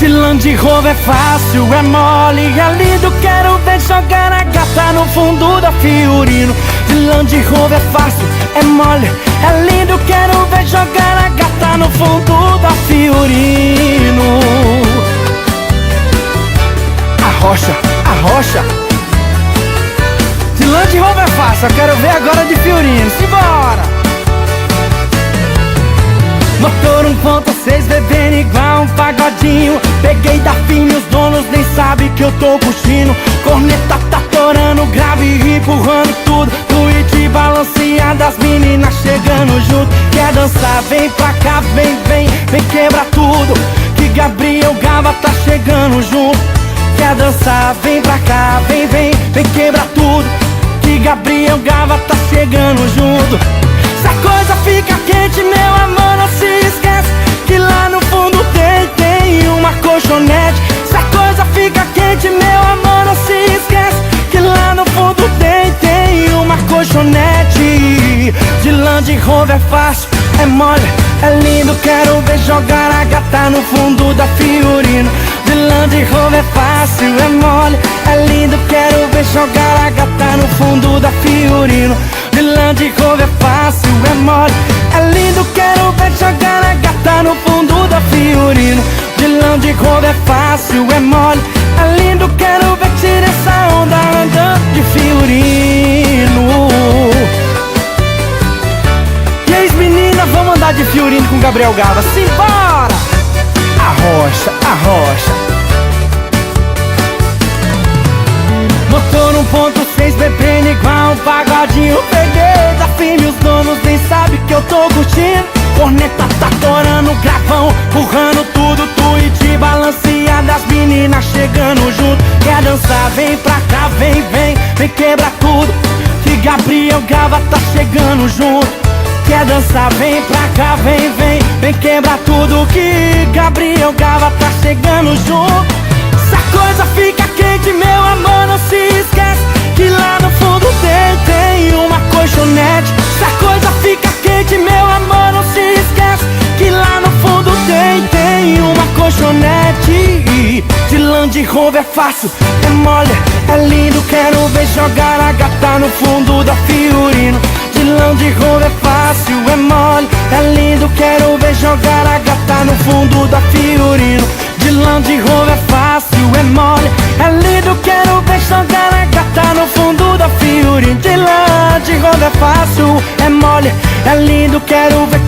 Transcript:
De Land Rover é fácil, é mole, é lindo. Quero ver jogar a gata no fundo da Fiorino. De Land Rover é fácil, é mole, é lindo. Quero ver jogar a gata no fundo da Fiorino. Arrocha. De Land Rover é fácil, eu quero ver agora de Fiorino. Simbora! Motor 1.6 bebendo igual um pagodinho. Peguei da fina, os donos nem sabem que eu tô curtindo. Corneta tá torando, grave e empurrando tudo. Tweet balanceada, as meninas chegando junto. Quer dançar, vem pra cá, vem quebra tudo. Que Gabriel Gava tá chegando junto. Quer dançar, vem pra cá, vem quebra tudo. Que Gabriel Gava tá chegando junto. Se a coisa fica quente, meu amor, não se esquece que lá no fundo tem uma colchonete. Se a coisa fica quente, meu amor, não se esquece que lá no fundo tem uma colchonete. De Land Rover é fácil, é mole, é lindo. Quero ver jogar a gata no fundo da Fiorino. De Land Rover é fácil, é mole, é lindo. Quero ver jogar a gata no fundo da Fiorino. De Land Rover é fácil, é mole, é lindo. Quero ver jogar a gata no fundo da Fiorino. De Land Rover é fácil, é mole, é lindo. Quero ver tirar essa onda andando de Fiorino. E aí, meninas, vamos andar de Fiorino com Gabriel Gava. Simbora! Arrocha. Motor 1.6 bebendo igual um pagodinho. Peguei da firme, os donos nem sabem que eu tô curtindo. Corneta tá torando, gravão, empurrando tudo. Tweet balanceada, as meninas chegando junto. Quer dançar, vem pra cá, vem quebra tudo. Que Gabriel Gava tá chegando junto. Quer dançar, vem pra cá, vem quebra tudo. Que Gabriel Gava tá chegando junto. Se a coisa fica quente, meu amor, não se esquece que lá no fundo tem uma colchonete. Se a coisa fica quente, meu amor, não se esquece que lá no fundo tem uma colchonete. De Land Rover é fácil, é mole, é lindo. Quero ver jogar a gata no fundo da Fiorino. De Land Rover é fácil, é mole, é lindo. Quero ver jogar a gata no fundo da Fiorino. De Land Rover é fácil, é mole, é lindo. Quero ver jogar a gata no fundo da Fiorino. De Land Rover é fácil, é mole, é lindo. Quero ver